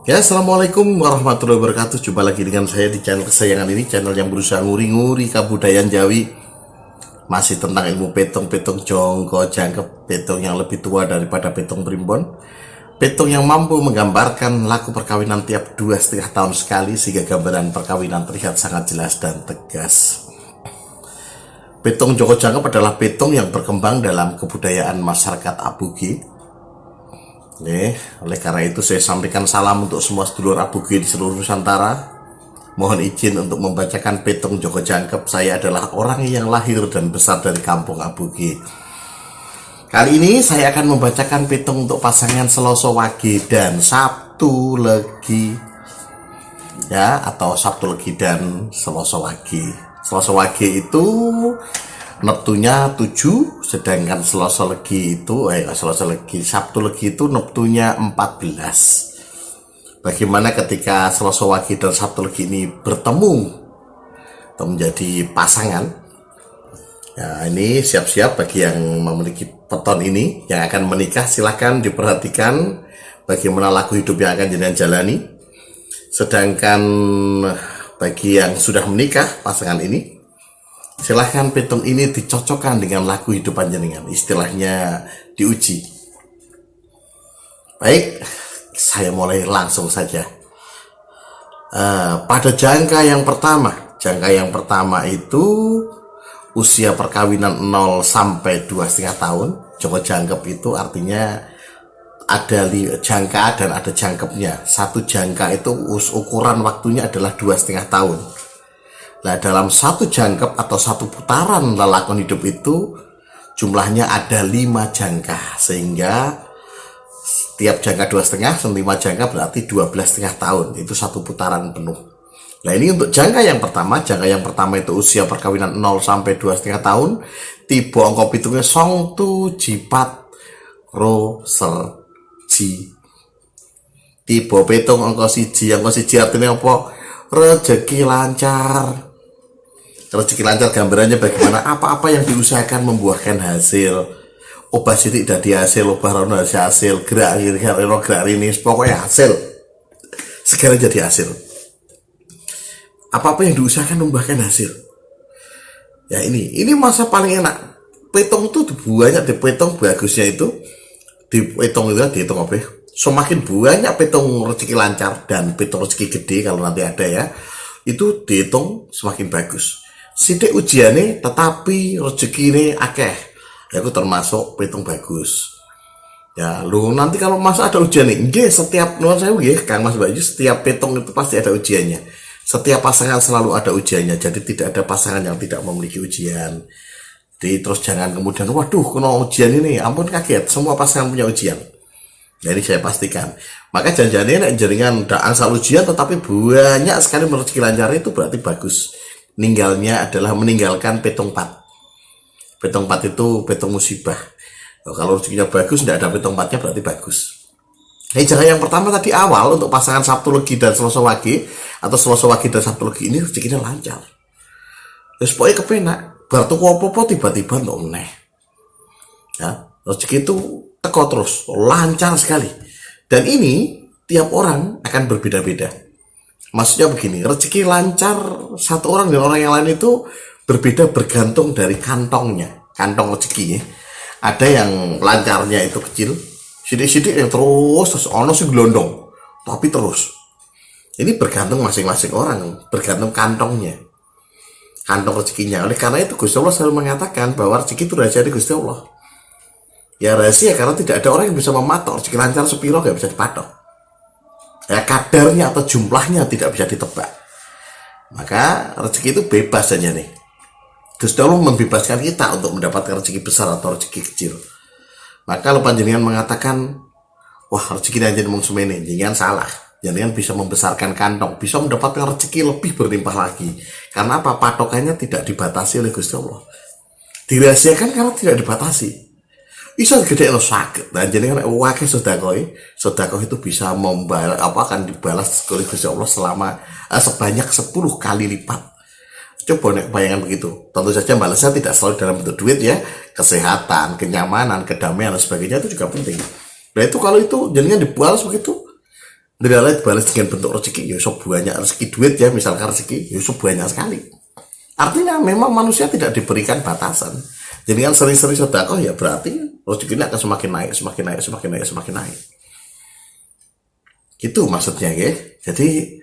Ya, assalamualaikum warahmatullahi wabarakatuh. Jumpa lagi dengan saya di channel kesayangan ini, channel yang berusaha nguri-nguri kabudayaan Jawi. Masih tentang ilmu petong jongko jangkep, petong yang lebih tua daripada petong primbon, petong yang mampu menggambarkan laku perkawinan tiap 2,5 tahun sekali, sehingga gambaran perkawinan terlihat sangat jelas dan tegas. Petong jongko jangkep adalah petong yang berkembang dalam kebudayaan masyarakat Abuge. Oleh karena itu saya sampaikan salam untuk semua sedulur Abuge di seluruh Nusantara. Mohon izin untuk membacakan petong Joko Jangkep. Saya adalah orang yang lahir dan besar dari kampung Abuge. Kali ini saya akan membacakan petong untuk pasangan Seloso Wage dan Sabtu Legi, ya, atau Sabtu Legi dan Seloso Wage. Seloso Wage itu neptunya 7, sedangkan Seloso Legi itu Sabtu Legi itu neptunya 14. Bagaimana ketika Seloso Wage dan Sabtu Legi ini bertemu atau menjadi pasangan? Ya, ini siap-siap bagi yang memiliki peton ini yang akan menikah, silahkan diperhatikan bagaimana laku hidup yang akan jenengan jalani. Sedangkan bagi yang sudah menikah pasangan ini, silahkan petong ini dicocokkan dengan laku hidup panjenengan, istilahnya diuji. Baik, saya mulai langsung saja. Pada jangka yang pertama itu usia perkawinan 0 sampai 2,5 tahun. Joko jangkep itu artinya ada jangka dan ada jangkepnya. Satu jangka itu ukuran waktunya adalah 2,5 tahun. Nah, dalam satu jangkep atau satu putaran lelakon hidup itu jumlahnya ada 5 jangka, sehingga setiap jangka 2,5, 5 jangka berarti 12,5 tahun. Itu satu putaran penuh. Nah, ini untuk jangka yang pertama. Jangka yang pertama itu usia perkawinan 0 sampai 2,5 tahun. Tiba angka pitungnya song tu jipat ro ser ji. Tiba petung angka siji artinya apa? Rezeki lancar. Rezeki lancar gambarannya bagaimana apa-apa yang diusahakan membuahkan hasil. Obah sidik dadi hasil, obah rono hasil, gerak ini, pokoknya hasil. Segala jadi hasil. Apa-apa yang diusahakan membuahkan hasil. Ya, ini masa paling enak. Petong itu banyak di petong bagusnya itu. Di petong itu dihitung apa? Semakin banyak petong rezeki lancar dan petong rezeki gede kalau nanti ada ya, itu dihitung semakin bagus. Sidik ujiannya tetapi rezeki ini akeh, ya aku termasuk petong bagus. Ya lu nanti kalau masa ada ujian nih, setiap nuan saya Kang Mas Bayu, setiap petong itu pasti ada ujiannya. Setiap pasangan selalu ada ujiannya, jadi tidak ada pasangan yang tidak memiliki ujian. Jadi terus jangan kemudian waduh kena ujian ini, ampun kaget, semua pasangan punya ujian. Jadi saya pastikan. Maka jangan-jangan jaringan angsal ujian tetapi banyak sekali rezeki lancar, itu berarti bagus. Ninggalnya adalah meninggalkan petong 4. Petong 4 itu petong musibah. Kalau rezekinya bagus, tidak ada petong 4-nya berarti bagus. Jangan yang pertama tadi awal untuk pasangan Sabtu Legi dan Seloso Wage, atau Seloso Wage dan Sabtu Legi ini rezekinya lancar. Terus pokoknya kepenak. Berarti apa-apa tiba-tiba noneh. Ya, rezeki itu teko terus, lancar sekali. Dan ini tiap orang akan berbeda-beda. Maksudnya begini, rezeki lancar satu orang dan orang yang lain itu berbeda bergantung dari kantongnya, kantong rezekinya. Ada yang lancarnya itu kecil, sidik-sidik yang terus ono sing glondong, tapi terus. Ini bergantung masing-masing orang, bergantung kantongnya, kantong rezekinya. Oleh karena itu Gusti Allah selalu mengatakan bahwa rezeki itu rahasia di Gusti Allah. Ya rahasia karena tidak ada orang yang bisa mematok rezeki lancar sepiro, gak bisa dipatok. Ya kadarnya atau jumlahnya tidak bisa ditebak. Maka rezeki itu bebas saja nih. Gusti Allah membebaskan kita untuk mendapatkan rezeki besar atau rezeki kecil. Maka kalau panjenengan mengatakan, wah rezeki aja ngomong semene, jangan salah. Jangan bisa membesarkan kantong, bisa mendapatkan rezeki lebih berlimpah lagi. Karena apa? Patokannya tidak dibatasi oleh Gusti Allah. Dirahasiakan karena tidak dibatasi. Bisa gede lo sakit. Dan jadi kan wakil sodakoh itu bisa membalas akan dibalas oleh Gusti Allah selama sebanyak 10 kali lipat. Coba nek bayangan begitu. Tentu saja balasnya tidak selalu dalam bentuk duit ya, kesehatan, kenyamanan, kedamaian dan sebagainya itu juga penting. Nah itu kalau itu jadinya dibalas begitu, Nilai balas dengan bentuk rezeki, ya so banyak rezeki duit ya, misalkan rezeki, ya so banyak sekali. Artinya memang manusia tidak diberikan batasan. Jadi kan sering-sering sedekah ya berarti rezekinya akan semakin naik, semakin naik, semakin naik, semakin naik. Gitu maksudnya ya. Jadi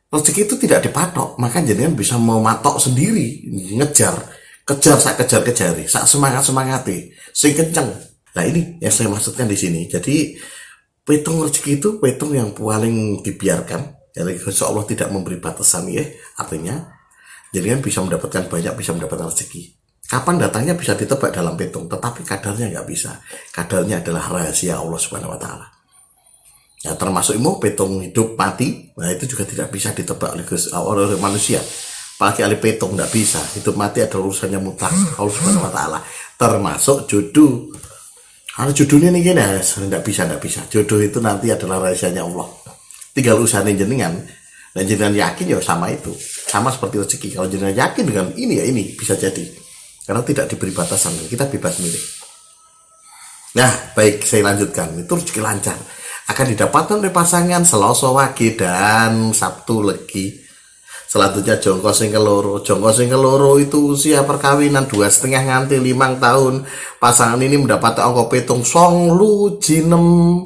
rezeki itu tidak dipatok, maka jenengan bisa mematok sendiri, ngejar, kejar sak kejar-kejari, sak semangat-semangati, sing kenceng. Nah, ini yang saya maksudkan di sini. Jadi petung rezeki itu petung yang paling dibiarkan. Jadi Insya Allah tidak memberi batasan ya. Artinya jenengan bisa mendapatkan banyak, bisa mendapatkan rezeki. Kapan datangnya bisa ditebak dalam petung, tetapi kadarnya nggak bisa. Kadarnya adalah rahasia Allah Subhanahu Wa Taala. Ya, termasuk ilmu petung hidup mati, nah itu juga tidak bisa ditebak oleh manusia. Apalagi oleh petung tidak bisa. Hidup mati ada urusannya mutlak Allah Subhanahu Wa Taala. Termasuk jodoh. Kalau jodohnya nih gini, tidak bisa. Jodoh itu nanti adalah rahasianya Allah. Tinggal usahain jenengan. Dan jenengan yakin ya sama itu, sama seperti rezeki. Kalau jenengan yakin dengan ini ya ini bisa jadi. Karena tidak diberi batasan, kita bebas milih. Nah, baik saya lanjutkan. Itu rezeki lancar. Akan didapatkan oleh pasangan Selasa Wage dan Sabtu Legi. Selanjutnya jongko sing keloro. Jongko sing keloro itu usia perkawinan 2,5 nganti 5 tahun. Pasangan ini mendapat angka petung song lu jinem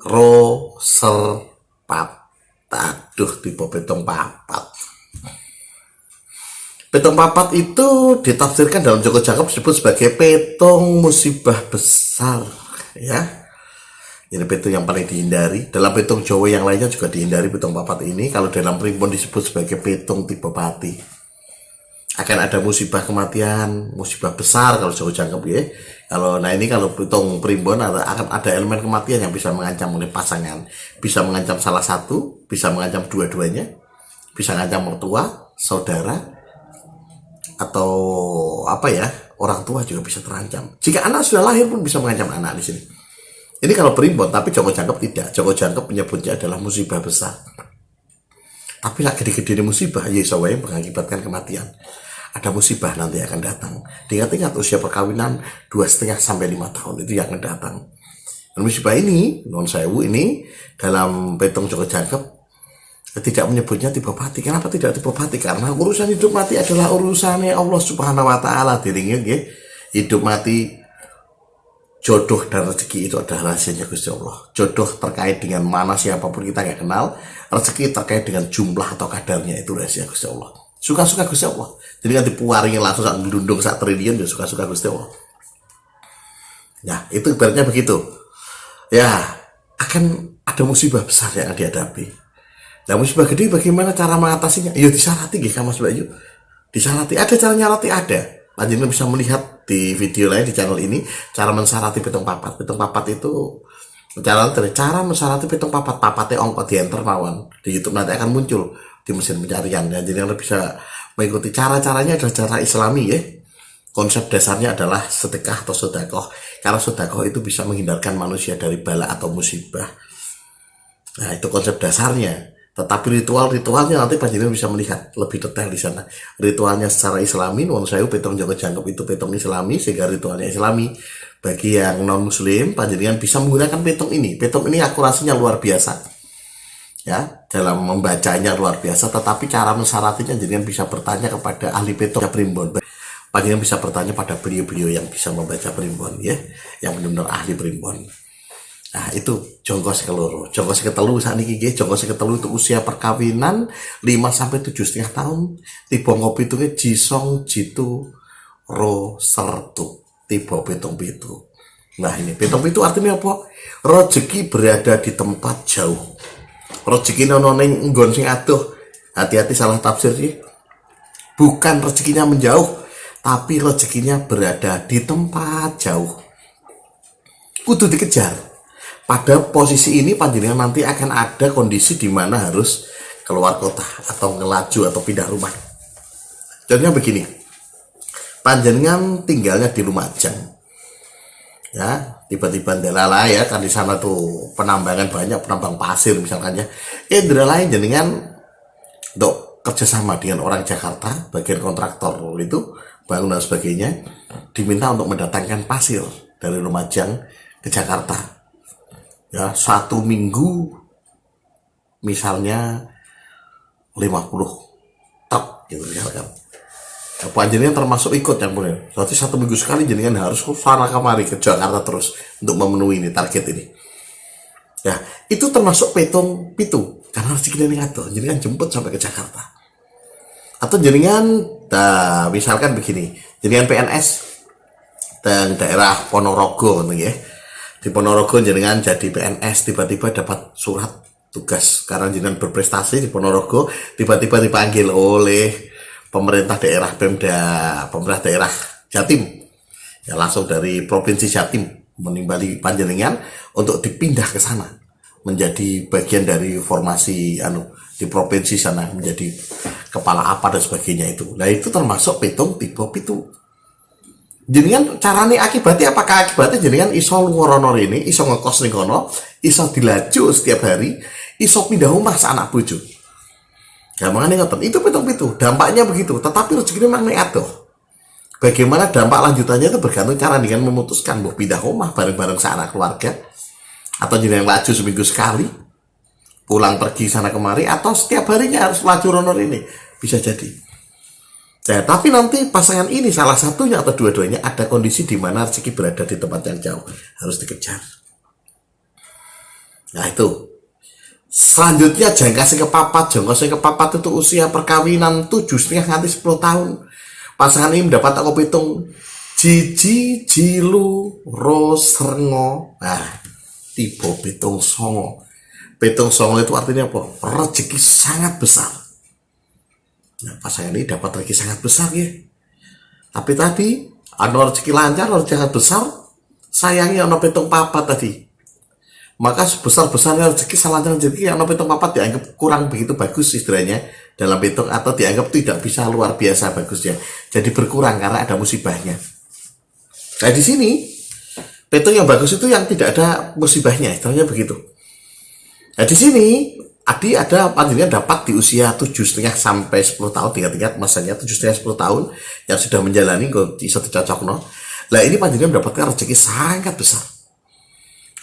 ro ser pap. Aduh, tipe petung papat. Petung papat itu ditafsirkan dalam Joko Jangkep disebut sebagai petung musibah besar, ya. Ini petung yang paling dihindari. Dalam petung Jawa yang lainnya juga dihindari petung papat ini. Kalau dalam primbon disebut sebagai petung tipe pati. Akan ada musibah kematian, musibah besar kalau Jawa Jangkep ya. Kalau petung primbon akan ada elemen kematian yang bisa mengancam oleh pasangan. Bisa mengancam salah satu, bisa mengancam dua-duanya. Bisa mengancam mertua, saudara, atau orang tua juga bisa terancam. Jika anak sudah lahir pun bisa mengancam anak di sini. Ini kalau primbon, tapi Joko Jangkep tidak. Joko Jangkep menyebutnya adalah musibah besar. Tapi lagi gede musibah, ya yang mengakibatkan kematian. Ada musibah nanti akan datang. Ingat usia perkawinan 2,5 sampai 5 tahun itu yang akan datang. Dan musibah ini, non sewu ini dalam petung Joko Jangkep tidak menyebutnya tipe pati. Kenapa tidak tipe pati? Karena urusan hidup mati adalah urusannya Allah Subhanahu Wa Taala. Diringin ya, hidup mati, jodoh dan rezeki itu adalah rahasianya Gusti Allah. Jodoh terkait dengan mana siapapun kita nggak kenal, rezeki terkait dengan jumlah atau kadarnya itu rahasia Gusti Allah. Suka-suka Gusti Allah. Jadi kan dipuaringin langsung saat melundung saat triliun ya suka-suka Gusti Allah. Nah, itu ibaratnya begitu. Ya, akan ada musibah besar yang dihadapi. Nah, musibah gede bagaimana cara mengatasinya? Ya disalati nggih Mas Bayu. Disalati, ada cara nyalati ada. Panjenengan bisa melihat di video lain di channel ini cara mensarati petung papat. Petung papat itu cara mensarati petung papat. Papatnya ongko di enter mawon. Di YouTube nanti akan muncul di mesin pencarian. Ya, jadi Anda bisa mengikuti cara-caranya adalah cara Islami ya. Konsep dasarnya adalah sedekah atau sedekah. Karena sedekah itu bisa menghindarkan manusia dari bala atau musibah. Nah, itu konsep dasarnya. Tetapi ritualnya nanti panjenengan bisa melihat lebih detail di sana. Ritualnya secara Islami, nuwun sewu petung Joko Jangkep itu petung Islami sehingga ritualnya Islami. Bagi yang non Muslim, panjenengan bisa menggunakan petung ini. Petung ini akurasinya luar biasa. Ya, dalam membacanya luar biasa. Tetapi cara mensaratinya jenengan bisa bertanya kepada ahli petung primbon. Panjenengan bisa bertanya pada beliau-beliau yang bisa membaca primbon ya, yang benar-benar ahli primbon. Nah, itu jongko sekeloro. Jongko seketelu saat ini jongko seketelu itu usia perkawinan 5 sampai 7,5 tahun. Tiba ngopi itu jisong jitu ro sertu. Tiba petung pitu. Nah, ini petung pitu artinya apa? Rezeki berada di tempat jauh. Rezeki nono ning nggon sing adoh. Hati-hati salah tafsir sih. Bukan rezekinya menjauh, tapi rezekinya berada di tempat jauh. Kudu dikejar. Pada posisi ini panjenengan nanti akan ada kondisi di mana harus keluar kota atau ngelaju atau pindah rumah. Contohnya begini, panjenengan tinggalnya di Lumajang, ya tiba-tiba delala ya kan di sana tuh penambangan banyak, penambang pasir misalkan ya. Lain jenengan untuk kerjasama dengan orang Jakarta, bagian kontraktor itu bangun dan sebagainya, diminta untuk mendatangkan pasir dari Lumajang ke Jakarta. Ya, 1 minggu misalnya 50 truk gitu misalkan. Panjenengan termasuk ikut yang punya. Berarti 1 minggu sekali jenengan harus sana kemari ke Jakarta terus untuk memenuhi ini target ini. Ya, itu termasuk petung pitu karena harus jenengan ngatur, jenengan jemput sampai ke Jakarta. Atau jenengan, misalkan begini, jenengan PNS dan daerah Ponorogo, ya. Di Ponorogo jenengan jadi PNS tiba-tiba dapat surat tugas karena jenengan berprestasi di Ponorogo, tiba-tiba dipanggil oleh pemerintah daerah pemerintah daerah Jatim, ya langsung dari provinsi Jatim menimbali panjenengan untuk dipindah ke sana menjadi bagian dari formasi di provinsi sana menjadi kepala apa dan sebagainya itu. Nah itu termasuk petung tipe pitu. Jenengan carane akibatnya apakah akibatnya jenengan iso ngorono ini, iso ngekos ning kono, iso dilaju setiap hari, iso pindah rumah anak bojo. Ya makanya ngoten, itu pitung-pitu, dampaknya begitu, tetapi rezekinya memang adoh. Bagaimana dampak lanjutannya itu bergantung cara dengan memutuskan mau pindah rumah bareng-bareng seanak keluarga, atau jenengan laju seminggu sekali, pulang pergi sana kemari, atau setiap harinya harus laju ronor ini, bisa jadi. Nah, tapi nanti pasangan ini salah satunya atau dua-duanya ada kondisi di mana rezeki berada di tempat yang jauh, harus dikejar. Nah itu. Selanjutnya jangkasing kepapat itu usia perkawinan 7,5 nganti 10 tahun. Pasangan ini mendapat aku pitung jiji jilu rosrengo. Nah, tiba pitung songo. Pitung songo itu artinya apa? Rezeki sangat besar. Nah, pasangan ini dapat rezeki sangat besar ya. Tapi tadi ada rezeki lancar, rezeki sangat besar. Sayangnya ada pitung papat tadi. Maka sebesar-besarnya rezeki salancar rezeki yang pitung papat dianggap kurang begitu bagus istilahnya dalam pitung, atau dianggap tidak bisa luar biasa bagusnya. Jadi berkurang karena ada musibahnya. Nah di sini pitung yang bagus itu yang tidak ada musibahnya, istilahnya begitu. Nah di sini Adi ada panjenengan dapat di usia 7,5 sampai 10 tahun, tingkat masanya 7,5 10 tahun yang sudah menjalani kok bisa dicocokno. Lah ini panjenengan mendapatkan rezeki sangat besar.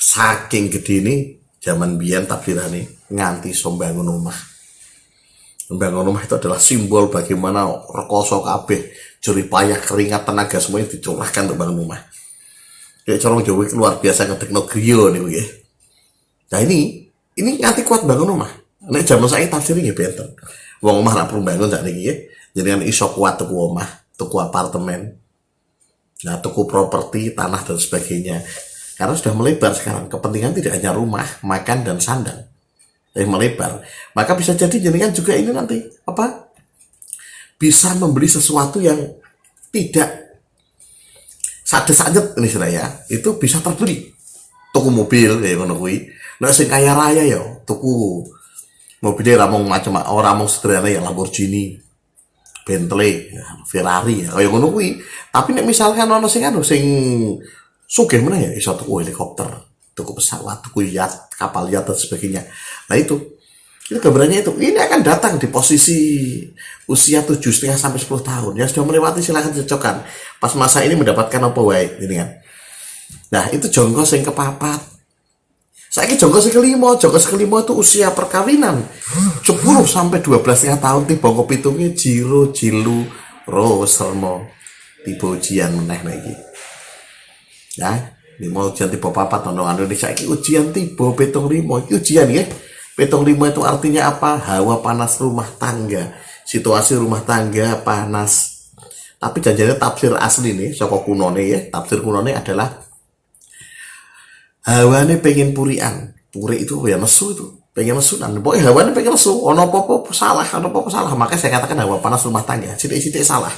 Saking gede ini zaman biyen tafsirane nganti sombangun rumah. Sombangun rumah itu adalah simbol bagaimana rekoso kabeh, jerih payah, keringat, tenaga semuanya dicurahkan untuk bangun rumah. Kayak corong Jawa luar biasa ngedekno griya niku nggih. Nah ini nganti kuat bangun rumah. Nek jaman saiki tafsire nggih benten. Wong omah ra perlu bangun sak niki nggih. Jenengan iso kuat tuku omah, tuku apartemen. Nah, tuku properti, tanah dan sebagainya. Karena sudah melebar sekarang, kepentingan tidak hanya rumah, makan dan sandang, tapi melebar. Maka bisa jadi jenengan juga ini nanti bisa membeli sesuatu yang tidak sadet-sadet ini saya, itu bisa terbeli. Tuku mobil ya ngono kuwi. Nek sing kaya raya ya tuku mobilnya ramong macam orang ramong sederhana ya Lamborghini, Bentley, Ferrari ya kaya ngono kuwi. Tapi nek misalkan ono sing sugih mana ya, iso tuku helikopter, tuku pesawat, tuku yacht, kapal yacht dan sebagainya. Nah itu gambarannya itu. Ini akan datang di posisi usia 7,5 sampai 10 tahun. Yang sudah melewati silahkan cocokkan. Pas masa ini mendapatkan apa wae, ini kan. Nah itu jongkos yang kepapat. Saiki jongkos yang kelima itu usia perkawinan 10 sampai 12,5 tahun tiba kopitungnya jilu rosermo tiba ujian meneh lagi. Ya, ini mau ujian tiba papat nondong Indonesia ini ujian tiba petung limo, ujian ya. Petung limo itu artinya apa? Hawa panas rumah tangga, situasi rumah tangga panas. Tapi janjinya tafsir asli nih, saka kunone ya. Tafsir kunone adalah hawane pengen purian, puri itu ya nesu itu, pengen nesu. Dan pokoknya hawane pengen nesu, ono apa-apa salah. Maka saya katakan hawa panas rumah tangga, sidik-sidik salah.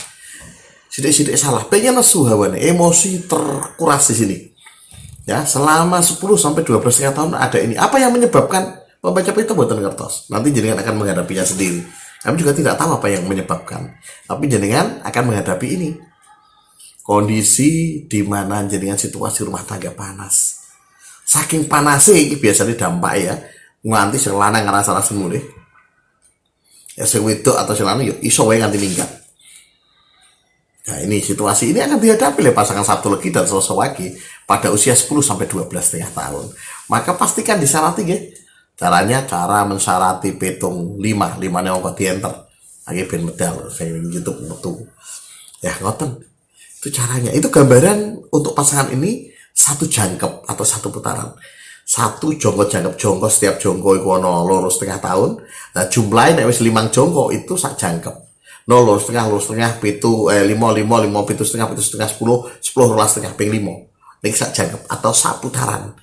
Sidik-sidik salah, pengen nesu hawane, emosi terkuras di sini. Ya, selama 10 sampai 12 tahun ada ini. Apa yang menyebabkan pembaca itu buatan kertas? Nanti jenengan akan menghadapinya sendiri. Kami juga tidak tahu apa yang menyebabkan. Tapi jenengan akan menghadapi ini. Kondisi di mana jenengan situasi rumah tangga panas. Saking panasnya ini biasanya dampak ya. Nganti sing lanang ngerasa langsung mulai. Ya sing wedok atau sing lanang yuk iso wae nganti minggat. Nah ini situasi ini akan dihadapi oleh pasangan satu lagi dan sosok lagi pada usia 10 sampai 12,5 tahun. Maka pastikan disyarat ya, Caranya cara mensyarati petung lima nih ongkot dienter lagi ben medal saya YouTube metu ya ngoten itu caranya. Itu gambaran untuk pasangan ini satu jangkep atau satu putaran, satu jongko jangkep. Jongko setiap jongko itu ono 2,5 tahun. Nah jumlahnya nek wis 5 jongko itu sak jangkep. 2,5 pitu 5 pitu setengah 10 12,5 ping 5 niki sak jangkep atau sak putaran.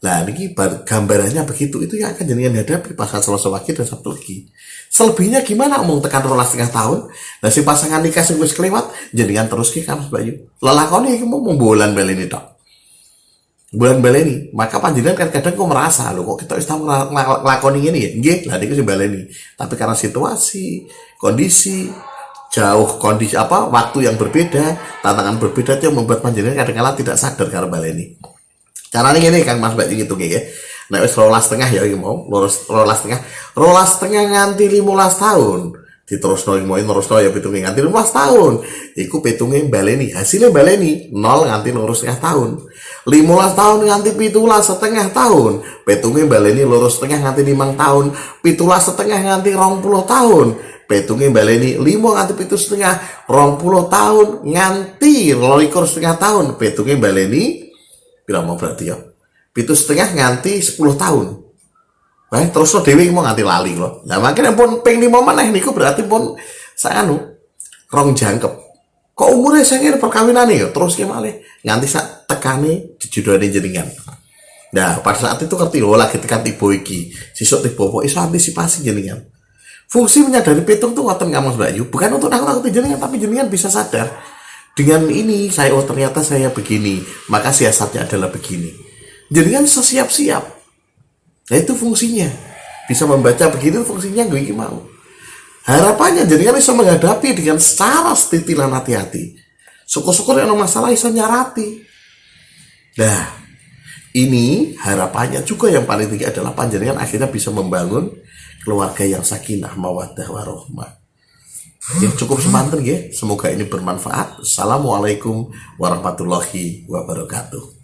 Nah ini gambarannya begitu. Itu yang akan jenengan hadapi pasangan Selasa Wage dan Sabtu Legi. Selebihnya gimana omong tekan 2,5 tahun. Nah si pasangan nikah sing wis kelewat jenengan terus ki Mas Bayu lelakone iki mau bulan baleni tok, bulan baleni. Maka panjenengan kan kadang kok merasa lho kok kita wis tau nglakoni ngene ya nggih lah niku sing baleni, tapi karena situasi kondisi jauh kondisi waktu yang berbeda, tantangan berbeda itu yang membuat panjenengan kadang-kala tidak sadar karo baleni. Caranya ini Kang Mas Bayu gitu ya. Nah wis 12,5 ya iki mau 12,5 nganti 15 tahun diterusno terusno ya pitunge nganti 15 tahun iku pitunge baleni, hasilnya baleni 0 nganti 2,5 tahun. 15 tahun nganti 17,5 tahun pitunge baleni 2,5 nganti 5 tahun. 17,5 nganti 20 tahun pitunge baleni 5 nganti 7,5 20 tahun nganti 12,5 tahun pitunge baleni pira mau berarti ya 7,5 nganti 10 tahun. Baik terus dewi mau nganti lali loh. Nah makanya pun ping 5 maneh niku berarti pun saya rong jangkep. Kok umurnya saya perkawinan ya terus ki malih nganti sak tekane jejodone jenengan. Nah pada saat itu ngerti lho lagi tekan tiba iki sesuk tiba apa iso antisipasi jenengan. Fungsi menyadari pitung tuh ngoten Mas Bayu bukan untuk nakut-nakuti jenengan, tapi jenengan bisa sadar dengan ini saya ternyata saya begini, maka siasatnya adalah begini. Jenengan siap-siap. Nah itu fungsinya. Bisa membaca begini fungsinya gue mau. Harapannya jenengan bisa menghadapi dengan secara setitilan hati-hati. Syukur-syukur yang masalah bisa nyarati. Nah, ini harapannya juga yang paling tinggi adalah panjenengan akhirnya bisa membangun keluarga yang sakinah, mawaddah, warohmah. Ya cukup semanten ya. Semoga ini bermanfaat. Assalamualaikum warahmatullahi wabarakatuh.